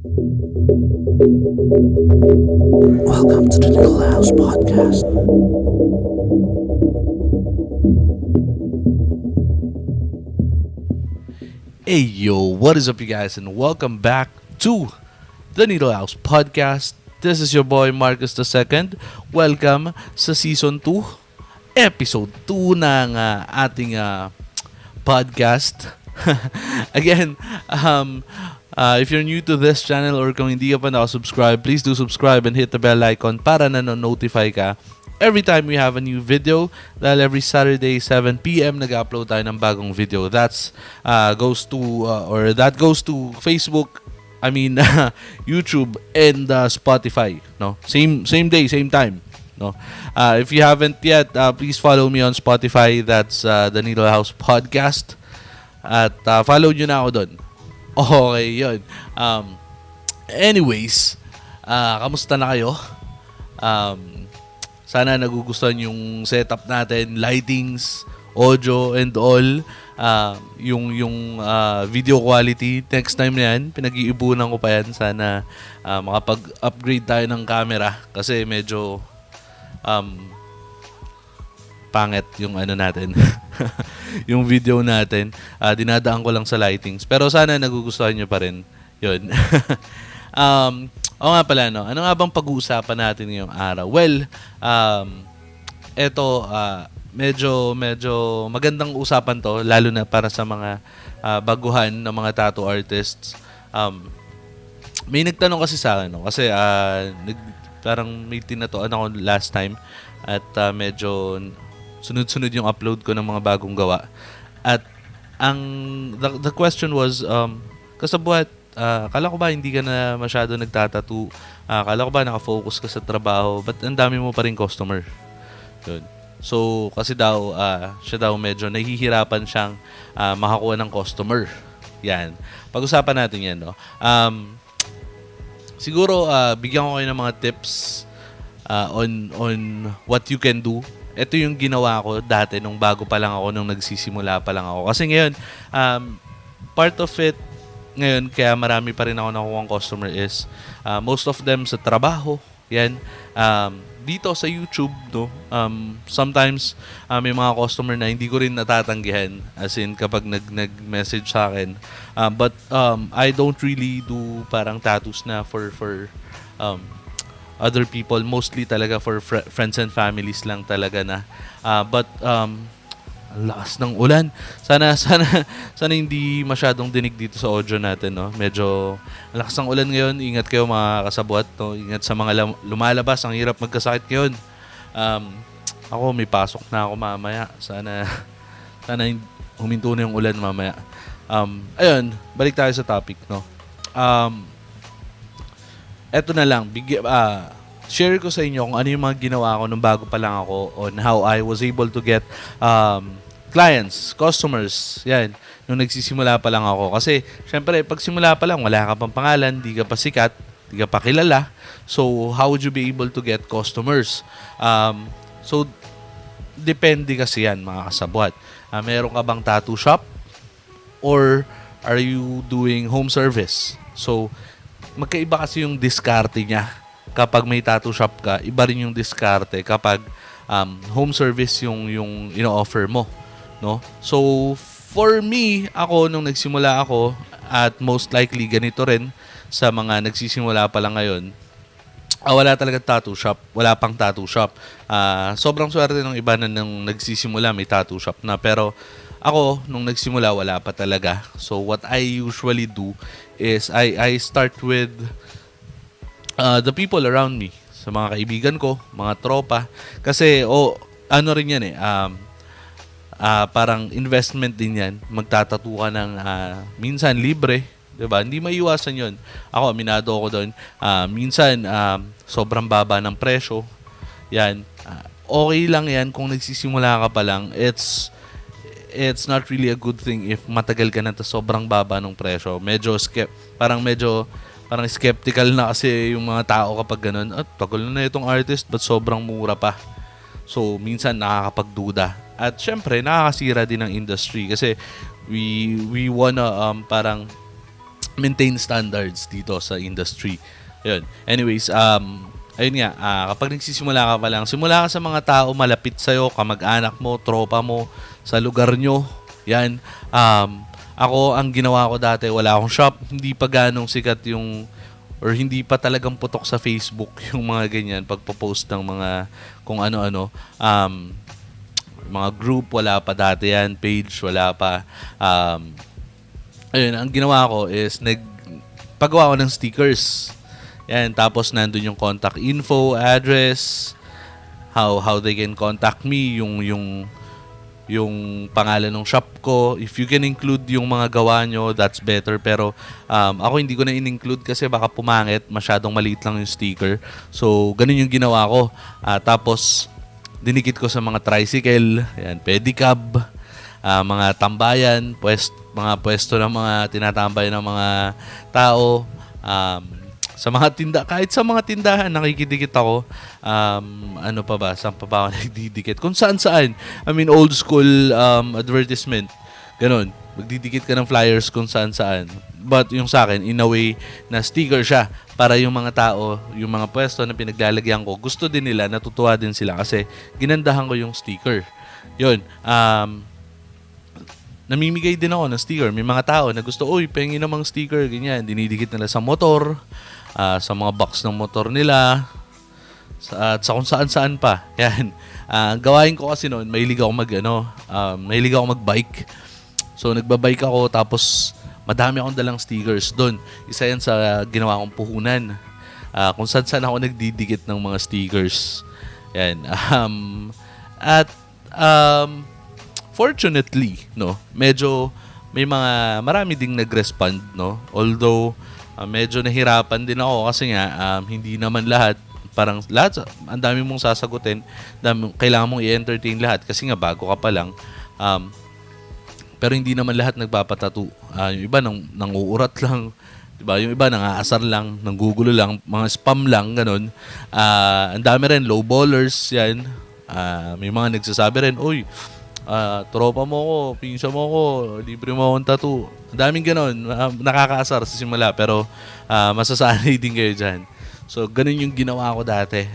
Welcome to the Little House Podcast. Hey yo, what is up you guys and welcome back to the Needle House Podcast. This is your boy Marcus II. Welcome sa Season 2, Episode 2 ng ating podcast. Again, if you're new to this channel or kung hindi ka pa nakasubscribe, please do subscribe and hit the bell icon para na-notify ka every time we have a new video. Dahil every Saturday 7 p.m. nag-upload tayo ng bagong video. That goes to Facebook, YouTube and Spotify. No, same day, same time. No, if you haven't yet, please follow me on Spotify. That's the Needle House Podcast. At follow nyo na ako doon. Okay, yun. Anyways, kamusta na kayo? Sana nagugustuhan yung setup natin, lightings, audio, and all. Yung video quality. Next time na yan, pinag-iibunan ko pa yan. Sana makapag-upgrade tayo ng camera. Kasi medyo pangit yung ano natin. Yung video natin. Dinadaan ko lang sa lightings. Pero sana nagugustuhan nyo pa rin. Yun. Oo nga pala, no? Ano nga bang pag-uusapan natin ngayong araw? Well, medyo magandang usapan to, lalo na para sa mga baguhan ng mga tattoo artists. May nagtanong kasi sa akin, no? Kasi parang may tinatuan ako last time at medyo sunod-sunod yung upload ko ng mga bagong gawa. At the question was, kasabuhat, kala ko ba hindi ka na masyado nagtatattoo? Kala ko ba nakafocus ka sa trabaho? But ang dami mo pa rin customer? Yun. So, kasi daw, siya daw medyo nahihirapan siyang makakuha ng customer. Yan. Pag-usapan natin yan, no? Siguro, bigyan ko kayo ng mga tips on what you can do. Ito yung ginawa ko dati nung bago pa lang ako, nung nagsisimula pa lang ako. Kasi ngayon, part of it, ngayon, kaya marami pa rin ako nakukuha ng customer is most of them sa trabaho. Yan. Dito sa YouTube, no, sometimes may mga customer na hindi ko rin natatanggihan. As in, kapag nag-message sa akin. But I don't really do parang tattoos na for other people. Mostly talaga for friends and families lang talaga na. But ang lakas ng ulan. Sana hindi masyadong dinig dito sa audio natin, no. Medyo ang lakas ng ulan ngayon. Ingat kayo mga kasabuat, no. Ingat sa mga lumalabas. Ang hirap magkasakit ngayon. Ako may pasok na ako mamaya. Sana huminto na yung ulan mamaya. Ayun, balik tayo sa topic, no. Eto na lang, share ko sa inyo kung ano yung mga ginawa ko nung bago pa lang ako on how I was able to get clients, customers. Yan, nung nagsisimula pa lang ako. Kasi, syempre, pag simula pa lang, wala ka pang pangalan, di ka pa sikat, di ka pa kilala. So, how would you be able to get customers? So, depende kasi yan, mga kasabwat. Meron ka bang tattoo shop? Or are you doing home service? So, magkaiba kasi yung diskarte niya. Kapag may tattoo shop ka, iba rin yung diskarte kapag home service yung ino-offer mo, no? So, for me, ako nung nagsimula ako, at most likely ganito rin sa mga nagsisimula pa lang ngayon, wala talaga tattoo shop. Wala pang tattoo shop. Sobrang swerte ng iba na nung nagsisimula may tattoo shop na. Pero ako, nung nagsimula, wala pa talaga. So, what I usually do is I start with the people around me, sa mga kaibigan ko, mga tropa. Kasi, ano rin yan parang investment din yan. Magtatattoo ka ng minsan libre, diba? Hindi maiwasan yun. Ako, aminado ako doon. Minsan, sobrang baba ng presyo. Yan. Okay lang yan kung nagsisimula ka pa lang. It's not really a good thing if matagal ka na ta sobrang baba ng presyo. Parang skeptical na kasi yung mga tao kapag ganun. At tagal na itong artist, but sobrang mura pa. So, minsan nakakapagduda. At syempre, nakakasira din ng industry kasi we wanna parang maintain standards dito sa industry. Yun. Anyways, ayun nga, kapag nagsisimula ka pa lang, simula ka sa mga tao malapit sa'yo, kamag-anak mo, tropa mo, sa lugar nyo. Yan. Ako, ang ginawa ko dati, wala akong shop, hindi pa ganong sikat yung, or hindi pa talagang putok sa Facebook yung mga ganyan, pagpo-post ng mga kung ano-ano. Mga group, wala pa dati yan, page, wala pa. Ayun, ang ginawa ko is paggawa ko ng stickers. Yan, tapos nandun yung contact info, address, how they can contact me, yung pangalan ng shop ko. If you can include yung mga gawa nyo, that's better. Pero ako hindi ko na in-include kasi baka pumangit, masyadong maliit lang yung sticker. So, ganun yung ginawa ko. Tapos, dinikit ko sa mga tricycle, yan, pedicab, mga tambayan, mga pwesto ng mga tinatambay ng mga tao, sa mga kahit sa mga tindahan, nakikidikit ako. Ano pa ba? Saan pa ba ako nagdidikit? Kung saan. I mean, old school advertisement. Ganon. Magdidikit ka ng flyers kung saan. But yung sa akin, in a way, na sticker siya. Para yung mga tao, yung mga pwesto na pinaglalagyan ko, gusto din nila, natutuwa din sila kasi ginandahan ko yung sticker. Yun. Namimigay din ako ng sticker. May mga tao na gusto, pengi namang sticker, ganyan. Dinidikit nila sa motor, sa mga box ng motor nila, at sa kung saan pa. Yan. Gawain ko kasi noon, mahilig ako mag-bike. So, nagbabike ako, tapos madami akong dalang stickers doon. Isa yan sa ginawa kong puhunan. Kung saan ako nagdidikit ng mga stickers. Yan. Fortunately, no, medyo marami ding nag-respond, no. Although medyo nahirapan din ako kasi nga hindi naman lahat, ang dami mong sasagutin, kailangan mong i-entertain lahat kasi nga bago ka pa lang. Pero hindi naman lahat nagpapatattoo. Yung iba nanguurat lang, 'di ba? Yung iba nangaasar lang, nanggugulo lang, mga spam lang, ganun. Ang dami rin low ballers 'yan. May mga nagsasabi rin, tropa mo ko, pinsa mo ko, libre mo akong tattoo. Ang daming ganon. Nakakaasar sa simula, pero masasanay din kayo dyan. So, ganun yung ginawa ko dati.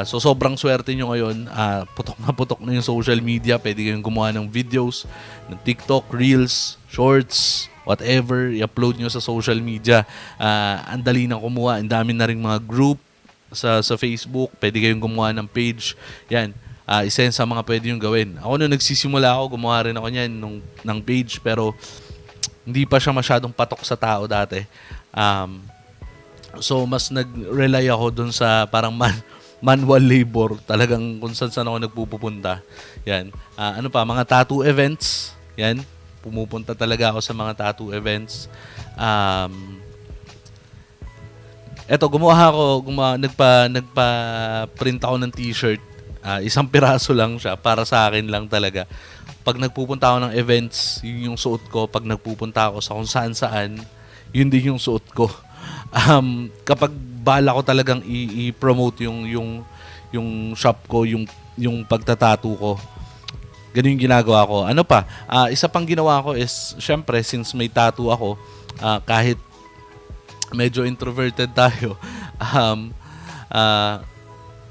So, sobrang swerte nyo ngayon. Putok na yung social media. Pwede kayong gumawa ng videos, ng TikTok, Reels, Shorts, whatever. I-upload nyo sa social media. Ang dali na kumuha. Ang dami na rin mga group sa Facebook. Pwede kayong gumawa ng page. Yan. Isa yan sa mga pwede yung gawin. Ako nung nagsisimula ako, gumawa rin ako niyan ng page, pero hindi pa siya masyadong patok sa tao dati. So, mas nag-rely ako dun sa parang manual labor. Talagang kung saan ako nagpupunta. Yan. Mga tattoo events. Yan. Pumupunta talaga ako sa mga tattoo events. Eto, nagpa-print ako ng t-shirt. Isang piraso lang siya, para sa akin lang talaga. Pag nagpupunta ako ng events, yun yung suot ko. Pag nagpupunta ako sa kung saan, yun din yung suot ko. Kapag bala ko talagang i-promote yung shop ko, yung pagtatattoo ko, ganun yung ginagawa ko. Isa pang ginawa ko is, syempre, since may tattoo ako, kahit medyo introverted tayo,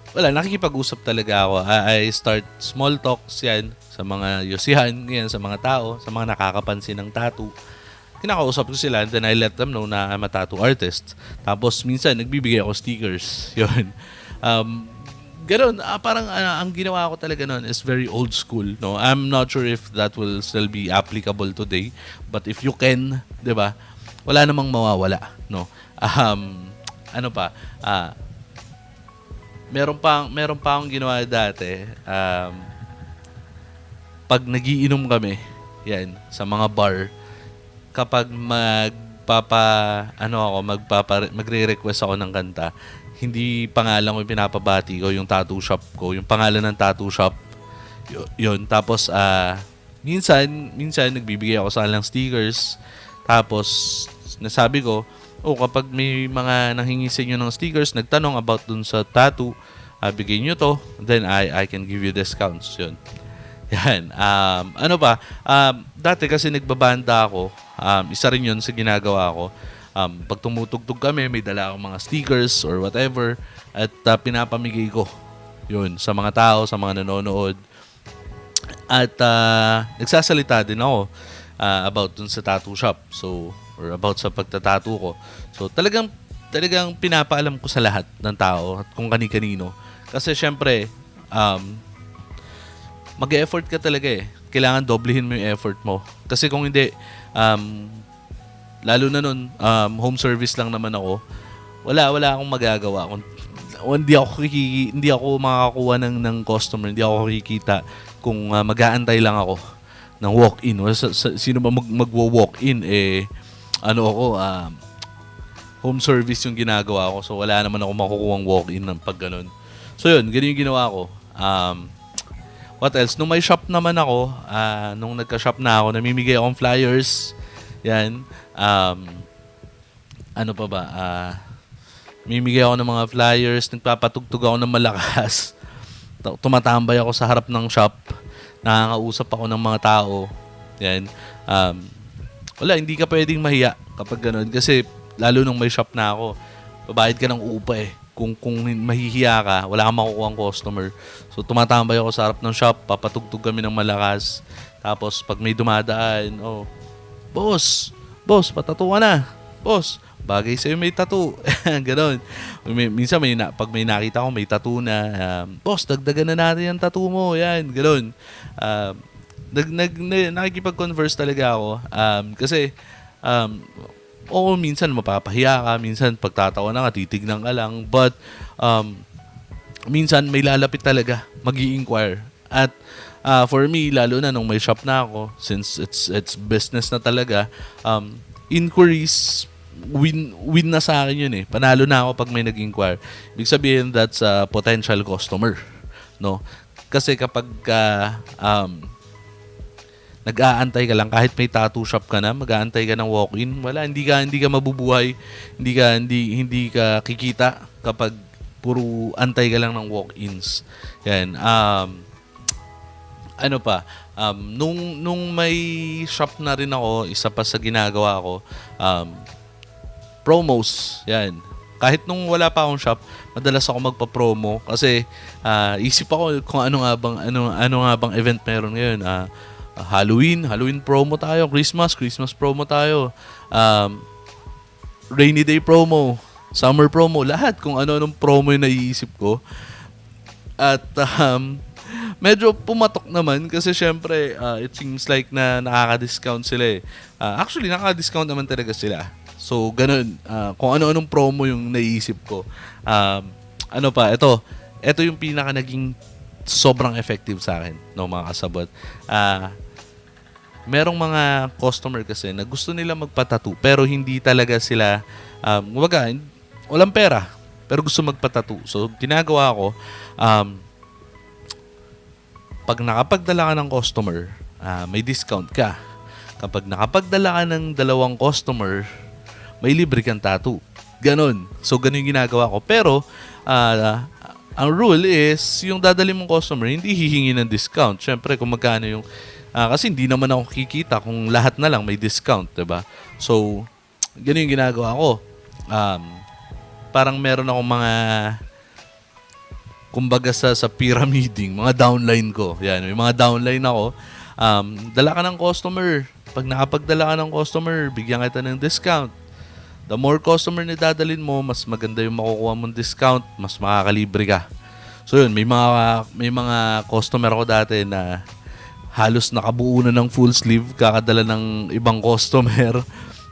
nakikipag-usap talaga ako. I start small talks yan sa mga yosihan, yan, sa mga tao, sa mga nakakapansin ng tattoo. Kinakausap ko sila, and then I let them know na I'm a tattoo artist. Tapos minsan nagbibigay ako stickers. Yun. Ganun, parang ang ginawa ko talaga noon is very old school. No? I'm not sure if that will still be applicable today. But if you can, 'di ba? Wala namang mawawala, no? Meron pa akong ginawa dati. Pag nagiinom kami, yan, sa mga bar, kapag magre-request ako ng kanta, hindi pangalan ko yung pinapabati ko, yung tattoo shop ko, yung pangalan ng tattoo shop, yun. Tapos, minsan nagbibigay ako sa kanilang stickers. Tapos, nasabi ko, kapag may mga nanghingi sa inyo ng stickers, nagtanong about dun sa tattoo, bigay nyo to, then I can give you discounts. Yun. Yan. Dati kasi nagbabanda ako, Isa rin yun sa ginagawa ko. Pag tumutugtog kami, may dala akong mga stickers or whatever at pinapamigay ko yun sa mga tao, sa mga nanonood. At nagsasalita din ako about dun sa tattoo shop. So, or about sa pagtatattoo ko. So, talagang pinapaalam ko sa lahat ng tao at kung kani-kanino. Kasi syempre, mag-e-effort ka talaga eh. Kailangan doblehin mo yung effort mo. Kasi kung hindi, lalo na nun, home service lang naman ako, wala akong magagawa. Hindi ako makakakuha ng customer, hindi ako kikita kung mag-aantay lang ako ng walk-in. Sino ba magwo-walk-in? Home service yung ginagawa ko. So, wala naman ako makukuhang walk-in ng pag ganun. So, yun. Ganun yung ginawa ko. What else? Nung may shop naman ako, nung nagka-shop na ako, namimigay akong flyers. Yan. Ano pa ba? Namimigay ako ng mga flyers. Nagpapatugtog ako ng malakas. Tumatambay ako sa harap ng shop. Nakakausap ako ng mga tao. Yan. Wala, hindi ka pwedeng mahiya kapag ganun. Kasi, lalo nung may shop na ako, babayad ka ng upa eh. Kung mahihiya ka, wala kang makukuha ang customer. So, tumatambay ako sa harap ng shop, papatugtog kami ng malakas. Tapos, pag may dumadaan, boss, patatuwa na. Boss, bagay sa'yo may tattoo. Ganon. Minsan, pag may nakita ko, may tattoo na, boss, dagdagan na natin yung tattoo mo. Yan, ganon. Nakikipag-converse talaga ako. Kasi, oo, minsan mapapahiya ka, minsan pagtatawa na ka, titignan ka lang. But, minsan may lalapit talaga, mag-i-inquire. At for me, lalo na nung may shop na ako, since it's business na talaga, inquiries, win na sa akin yun eh. Panalo na ako pag may nag-inquire. Ibig sabihin, that's a potential customer. No? Kasi kapag nag-aantay ka lang kahit may tattoo shop ka na, mag-aantay ka ng walk-in, wala, hindi ka mabubuhay, hindi ka kikita kapag puro antay ka lang ng walk-ins. Yan. Ano pa? Nung may shop na rin ako, isa pa sa ginagawa ko, promos. Yan. Kahit nung wala pa akong shop, madalas ako magpa-promo kasi isip ako kung ano nga bang event meron ngayon. Halloween promo tayo, Christmas promo tayo, rainy day promo, summer promo, lahat kung ano-anong promo yung naiisip ko. At medyo pumatok naman kasi syempre it seems like na nakaka-discount sila eh. Actually, nakaka-discount naman talaga sila. So, ganun. Kung ano-anong promo yung naiisip ko. Ano pa, ito yung pinaka naging sobrang effective sa akin, no, mga kasabot. Merong mga customer kasi na gusto nila magpa-tattoo pero hindi talaga sila walang pera pero gusto magpa-tattoo. So, ginagawa ko, pag nakapagdala ka ng customer, may discount ka. Kapag nakapagdala ka ng 2 customer, may libre kang tattoo. Ganon. So, ganon yung ginagawa ko. Pero, ang rule is, yung dadali mong customer, hindi hihingi ng discount. Siyempre, kung magkano yung kasi hindi naman ako kikita kung lahat na lang may discount, diba? So, ganun yung ginagawa ko. Parang meron akong mga, kumbaga sa pyramiding, mga downline ko. Yan, may mga downline ako. Dala ka ng customer. Pag nakapagdala ka ng customer, bigyan kita ng discount. The more customer na dadalhin mo, mas maganda yung makukuha mong discount, mas makakalibre ka. So yun, may mga customer ako dati na halos nakabuo na ng full sleeve, kakadala ng ibang customer,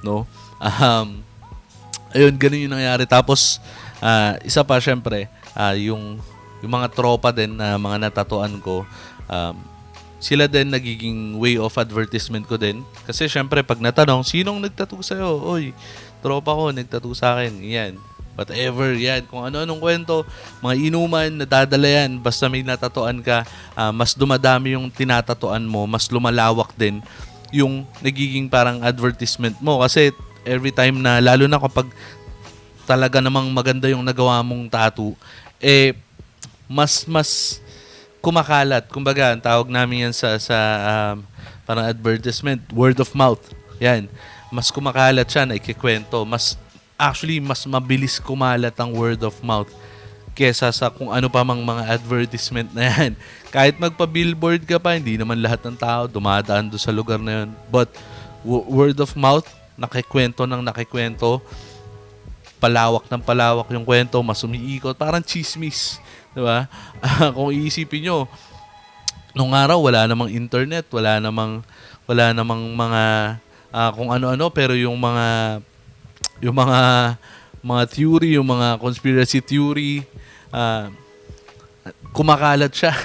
no? Ayun, ganun yung nangyari. Tapos, isa pa, syempre, yung mga tropa din na mga natatuan ko, sila din nagiging way of advertisement ko din. Kasi syempre, pag natanong, sinong nagtattoo sa'yo? Oy, tropa ko, nagtattoo sa akin. Yan. Whatever, yan. Kung ano-anong kwento, mga inuman, nadadala yan. Basta may natatuan ka, mas dumadami yung tinatatuan mo, mas lumalawak din yung nagiging parang advertisement mo. Kasi every time na, lalo na kapag talaga namang maganda yung nagawa mong tattoo, mas kumakalat. Kumbaga, ang tawag namin yan sa parang advertisement, word of mouth. Yan. mas kumakalat siya na ikikwento. Mas mabilis kumalat ang word of mouth kesa sa kung ano pa mang mga advertisement na yan. Kahit magpa-billboard ka pa, hindi naman lahat ng tao dumadaan doon sa lugar na yun. But word of mouth, nakikwento ng nakikwento, palawak ng palawak yung kwento, mas umiikot, parang chismis. Diba? Kung iisipin nyo, nung araw, wala namang internet, wala namang mga kung ano-ano, pero yung mga theory, yung mga conspiracy theory, kumakalat siya.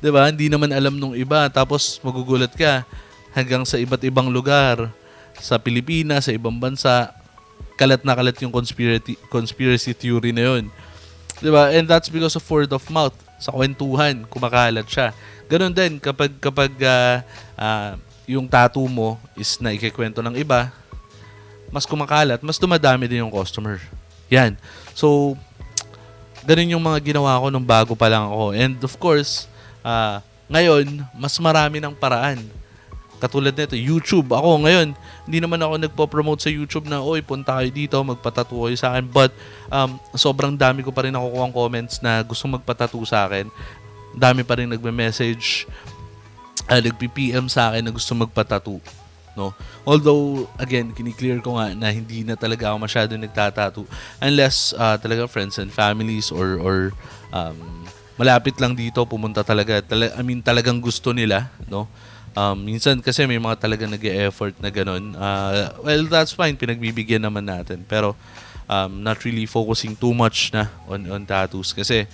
'Di ba? Hindi naman alam nung iba, tapos magugulat ka hanggang sa iba't ibang lugar sa Pilipinas, sa ibang bansa, kalat na kalat yung conspiracy theory na 'yon. 'Di ba? And that's because of word of mouth. Sa kwentuhan, kumakalat siya. Ganon din kapag yung tattoo mo is na ikikwento ng iba, mas kumakalat, mas dumadami din yung customer. Yan. So, ganun yung mga ginawa ko nung bago pa lang ako. And of course, ngayon, mas marami ng paraan. Katulad nito, YouTube. Ako ngayon, hindi naman ako nagpo-promote sa YouTube na, oy, punta kayo dito, magpatattoo kayo sa akin. But, sobrang dami ko pa rin nakukuha comments na gusto magpatattoo sa akin. Dami pa rin nagme-message, nagpi-PM sa akin na gusto magpatattoo. No? Although, again, kiniklear ko nga na hindi na talaga ako masyado nagtatattoo unless talaga friends and families or malapit lang dito pumunta talaga. Talagang gusto nila, no? Minsan kasi may mga talaga nag-e-effort na ganun. Well, that's fine. Pinagbibigyan naman natin. Pero not really focusing too much na on tattoos kasi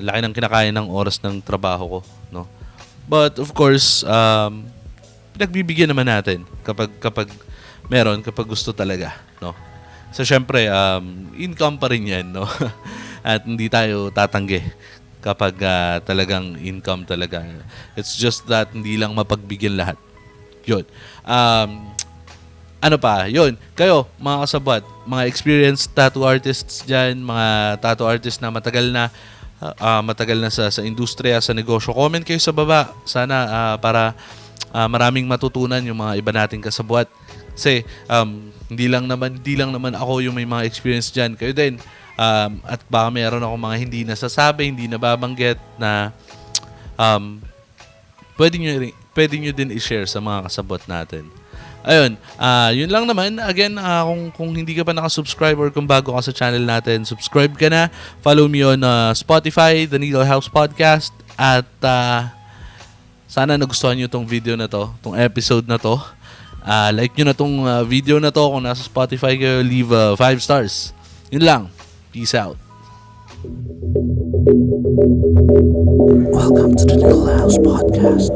laki ng kinakaya ng oras ng trabaho ko, no? But of course, pinagbibigyan naman natin kapag meron, kapag gusto talaga, no? So syempre, income pa rin 'yan, no? At hindi tayo tatanggi kapag talagang income talaga. It's just that hindi lang mapagbigyan lahat. 'Yun. Ano pa? 'Yun. Kayo, mga kasabwat, mga experienced tattoo artists diyan, mga tattoo artists na matagal na sa industriya, sa negosyo. Comment kayo sa baba. Sana para maraming matutunan yung mga iba nating kasabwat. Kasi hindi lang naman ako yung may mga experience dyan. Kayo din. At baka meron ako mga hindi nasasabi, hindi nababanggit na pwede nyo din i-share sa mga kasabwat natin. Ayun, yun lang naman. Again, kung hindi ka pa nakasubscribe or kung bago ka sa channel natin, subscribe ka na. Follow me on Spotify, The Needle House Podcast. At sana nagustuhan nyo tong video na to, tong episode na to. Like nyo na tong video na to. Kung nasa Spotify kayo, leave 5 stars. Yun lang. Peace out. Welcome to the Needle House Podcast.